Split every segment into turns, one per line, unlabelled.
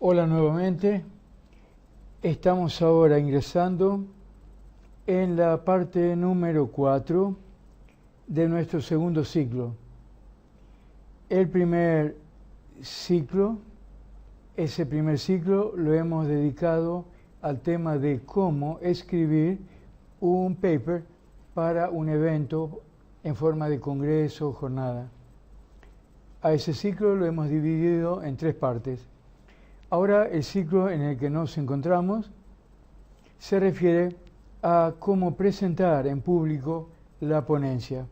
Hola nuevamente, estamos ahora ingresando en la parte número 4 de nuestro segundo ciclo. El primer ciclo, ese primer ciclo lo hemos dedicado al tema de cómo escribir un paper para un evento en forma de congreso o jornada. A ese ciclo lo hemos dividido en 3 partes. Ahora el ciclo en el que nos encontramos se refiere a cómo presentar en público la ponencia.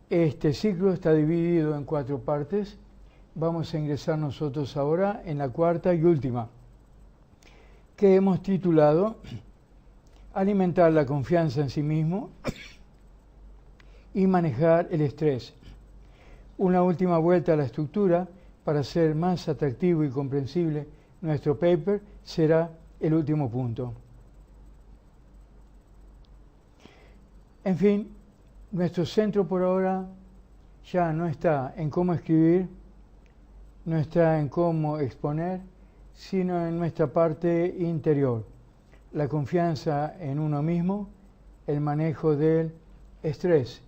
Este ciclo está dividido en 4 partes. Vamos a ingresar nosotros ahora en la cuarta y última, que hemos titulado Alimentar la confianza en sí mismo y manejar el estrés. Una última vuelta a la estructura para hacer más atractivo y comprensible nuestro paper será el último punto. En fin, nuestro centro por ahora ya no está en cómo escribir, no está en cómo exponer, sino en nuestra parte interior, la confianza en uno mismo, el manejo del estrés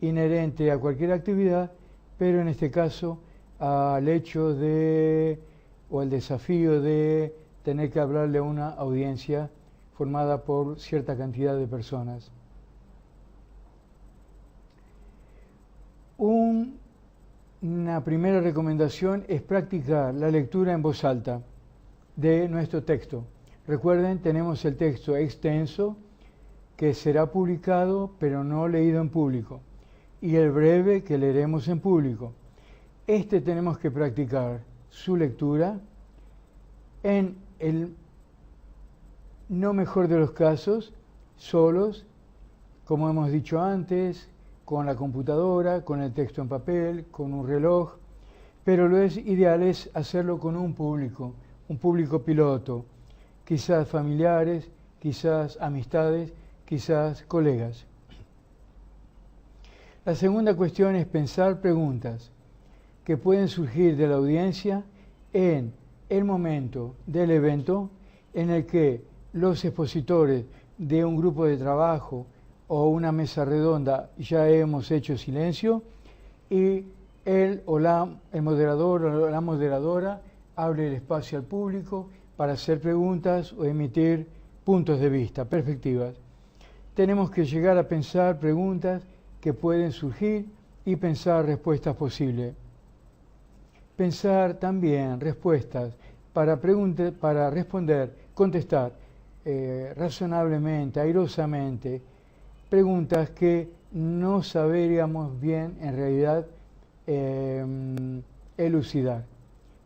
inherente a cualquier actividad, pero en este caso al hecho de, o el desafío de tener que hablarle a una audiencia formada por cierta cantidad de personas. Una primera recomendación es practicar la lectura en voz alta de nuestro texto. Recuerden, tenemos el texto extenso que será publicado pero no leído en público y el breve que leeremos en público. Tenemos que practicar su lectura en el no mejor de los casos, solos, como hemos dicho antes, con la computadora, con el texto en papel, con un reloj, pero lo ideal es hacerlo con un público piloto, quizás familiares, quizás amistades, quizás colegas. La segunda cuestión es pensar preguntas que pueden surgir de la audiencia en el momento del evento en el que los expositores de un grupo de trabajo o una mesa redonda ya hemos hecho silencio y el moderador o la moderadora abre el espacio al público para hacer preguntas o emitir puntos de vista, perspectivas. Tenemos que llegar a pensar preguntas que pueden surgir y pensar respuestas posibles. Pensar también respuestas para responder, contestar razonablemente, airosamente, preguntas que no sabríamos bien en realidad elucidar.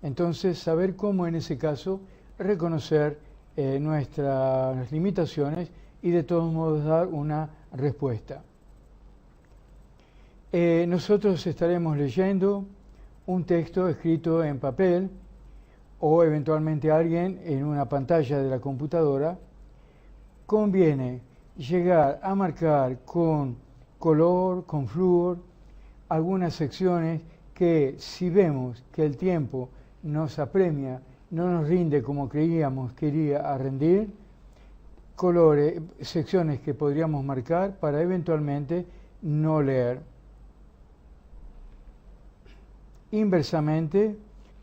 Entonces, saber cómo en ese caso reconocer nuestras limitaciones y de todos modos dar una respuesta. Nosotros estaremos leyendo un texto escrito en papel o eventualmente alguien en una pantalla de la computadora. Conviene llegar a marcar con color, con flúor, algunas secciones que si vemos que el tiempo nos apremia, no nos rinde como creíamos que iría a rendir, secciones que podríamos marcar para eventualmente no leer. Inversamente,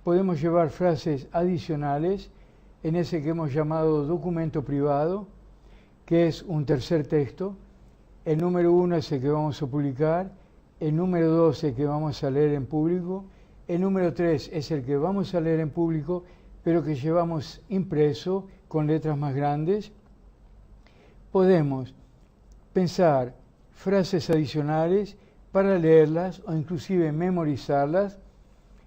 podemos llevar frases adicionales en ese que hemos llamado documento privado, que es un tercer texto. El número 1 es el que vamos a publicar, el número 2 es el que vamos a leer en público, el número 3 es el que vamos a leer en público, pero que llevamos impreso con letras más grandes. Podemos pensar frases adicionales para leerlas o inclusive memorizarlas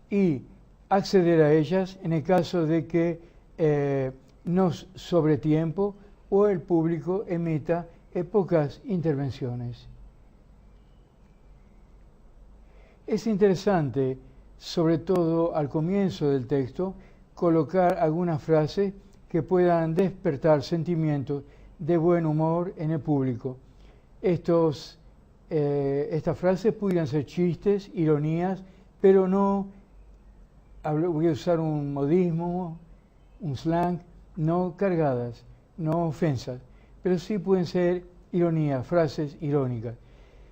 y acceder a ellas en el caso de que nos sobre tiempo o el público emita pocas intervenciones. Es interesante, sobre todo al comienzo del texto, colocar algunas frases que puedan despertar sentimientos de buen humor en el público. Estas frases pudieran ser chistes, ironías, pero no, voy a usar un modismo, un slang, no cargadas, no ofensas, pero sí pueden ser ironías, frases irónicas.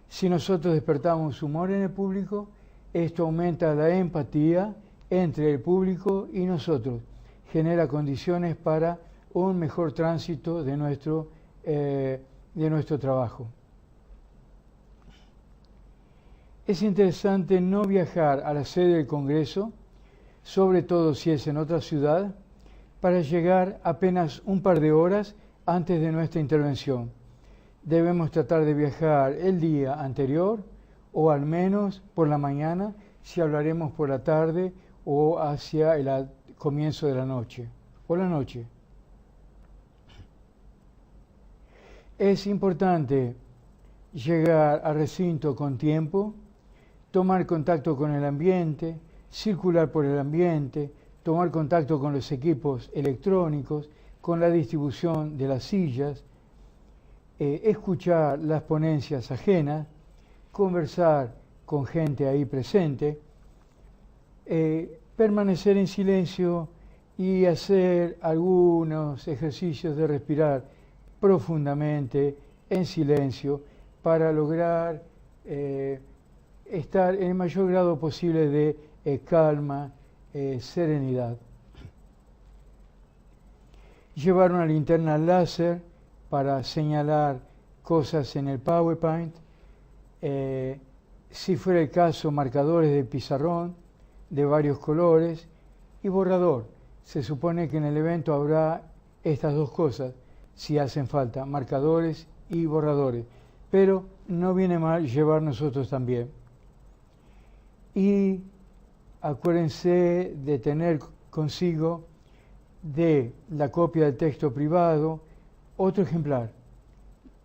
Si nosotros despertamos humor en el público, esto aumenta la empatía entre el público y nosotros, genera condiciones para un mejor tránsito de nuestro trabajo. Es interesante no viajar a la sede del Congreso, sobre todo si es en otra ciudad, para llegar apenas un par de horas antes de nuestra intervención. Debemos tratar de viajar el día anterior o al menos por la mañana si hablaremos por la tarde o hacia el comienzo de la noche o la noche. Es importante llegar al recinto con tiempo, tomar contacto con el ambiente, circular por el ambiente, tomar contacto con los equipos electrónicos, con la distribución de las sillas, escuchar las ponencias ajenas, conversar con gente ahí presente, permanecer en silencio y hacer algunos ejercicios de respirar profundamente en silencio para lograr estar en el mayor grado posible de calma, serenidad. Llevar una linterna láser para señalar cosas en el PowerPoint. Si fuera el caso, marcadores de pizarrón de varios colores y borrador. Se supone que en el evento habrá estas dos cosas, si hacen falta, marcadores y borradores. Pero no viene mal llevar nosotros también. Y acuérdense de tener consigo de la copia del texto privado otro ejemplar.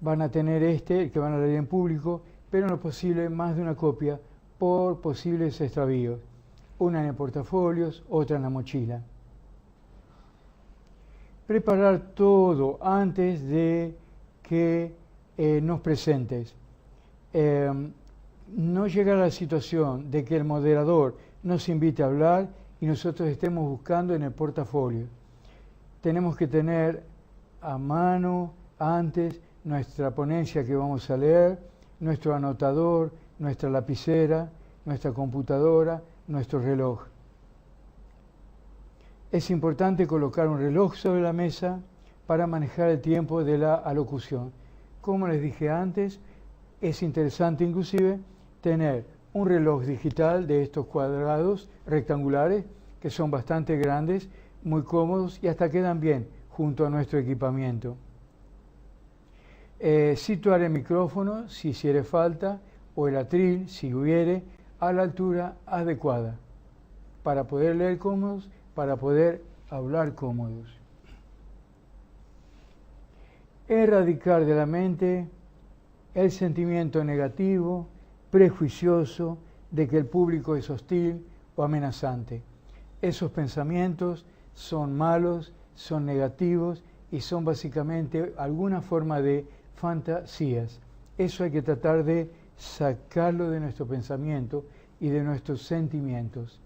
Van a tener el que van a leer en público, pero en lo posible más de una copia por posibles extravíos. Una en el portafolios, otra en la mochila. Preparar todo antes de que nos presentes. No llegar a la situación de que el moderador nos invite a hablar y nosotros estemos buscando en el portafolio. Tenemos que tener a mano antes nuestra ponencia que vamos a leer, nuestro anotador, nuestra lapicera, nuestra computadora, nuestro reloj. Es importante colocar un reloj sobre la mesa para manejar el tiempo de la alocución. Como les dije antes, es interesante inclusive tener un reloj digital de estos cuadrados rectangulares que son bastante grandes, muy cómodos y hasta quedan bien junto a nuestro equipamiento. Situar el micrófono si hiciere falta o el atril si hubiere a la altura adecuada para poder leer cómodos, para poder hablar cómodos. Erradicar de la mente el sentimiento negativo, prejuicioso de que el público es hostil o amenazante. Esos pensamientos son malos, son negativos y son básicamente alguna forma de fantasías. Eso hay que tratar de sacarlo de nuestro pensamiento y de nuestros sentimientos.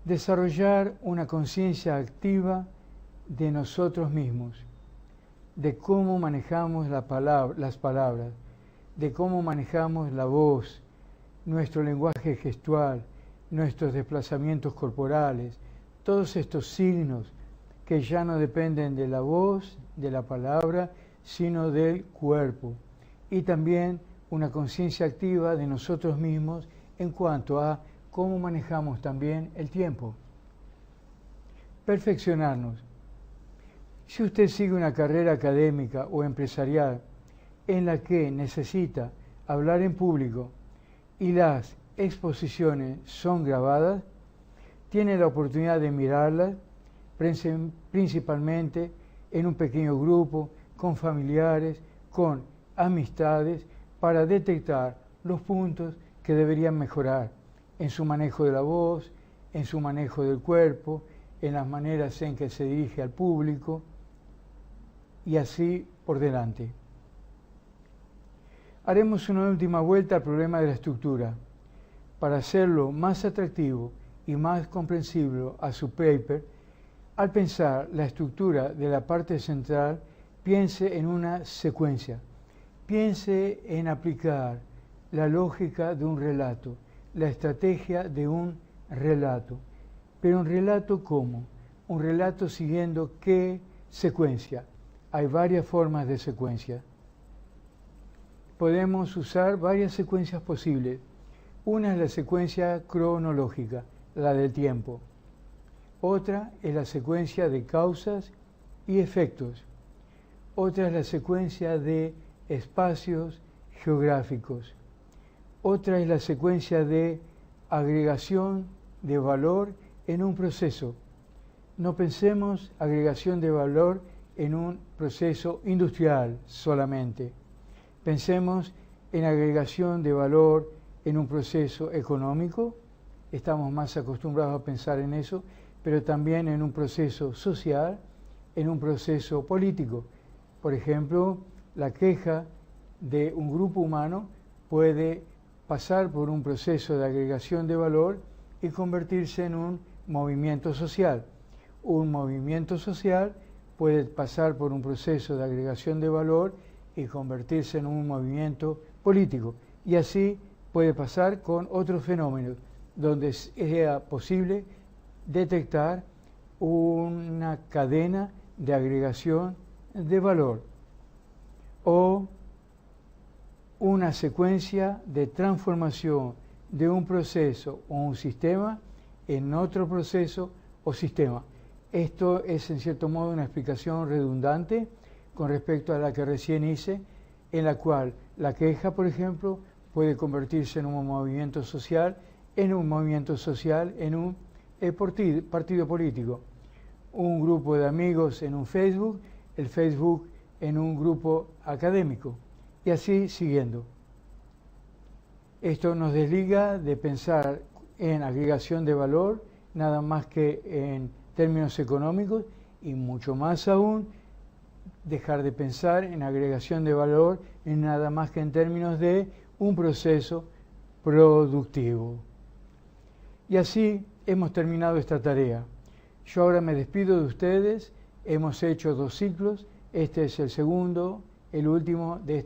Desarrollar una conciencia activa de nosotros mismos, de cómo manejamos las palabras, de cómo manejamos la voz, nuestro lenguaje gestual, nuestros desplazamientos corporales, todos estos signos que ya no dependen de la voz, de la palabra, sino del cuerpo. Y también una conciencia activa de nosotros mismos en cuanto a cómo manejamos también el tiempo. Perfeccionarnos. Si usted sigue una carrera académica o empresarial en la que necesita hablar en público y las exposiciones son grabadas, tiene la oportunidad de mirarlas, principalmente en un pequeño grupo, con familiares, con amistades, para detectar los puntos que deberían mejorar en su manejo de la voz, en su manejo del cuerpo, en las maneras en que se dirige al público y así por delante. Haremos una última vuelta al problema de la estructura para hacerlo más atractivo y más comprensible a su paper. Al pensar la estructura de la parte central, piense en una secuencia. Piense en aplicar la lógica de un relato, la estrategia de un relato. Pero un relato ¿cómo? Un relato siguiendo ¿qué secuencia? Hay varias formas de secuencia. Podemos usar varias secuencias posibles. Una es la secuencia cronológica, la del tiempo. Otra es la secuencia de causas y efectos. Otra es la secuencia de espacios geográficos. Otra es la secuencia de agregación de valor en un proceso. No pensemos agregación de valor en un proceso industrial solamente. Pensemos en agregación de valor en un proceso económico. Estamos más acostumbrados a pensar en eso, pero también en un proceso social, en un proceso político. Por ejemplo, la queja de un grupo humano puede pasar por un proceso de agregación de valor y convertirse en un movimiento social. Un movimiento social puede pasar por un proceso de agregación de valor y convertirse en un movimiento político. Y así puede pasar con otros fenómenos, donde sea posible detectar una cadena de agregación de valor o una secuencia de transformación de un proceso o un sistema en otro proceso o sistema. Esto es en cierto modo una explicación redundante con respecto a la que recién hice, en la cual la queja, por ejemplo, puede convertirse en un movimiento social, en un partido político. Un grupo de amigos en un Facebook, el Facebook en un grupo académico, y así siguiendo. Esto nos desliga de pensar en agregación de valor, nada más que en términos económicos, y mucho más aún, dejar de pensar en agregación de valor en nada más que en términos de un proceso productivo. Y así hemos terminado esta tarea. Yo ahora me despido de ustedes. Hemos hecho 2 ciclos. Este es el segundo, el último de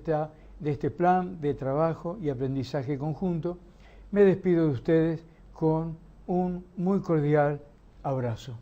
este plan de trabajo y aprendizaje conjunto. Me despido de ustedes con un muy cordial abrazo.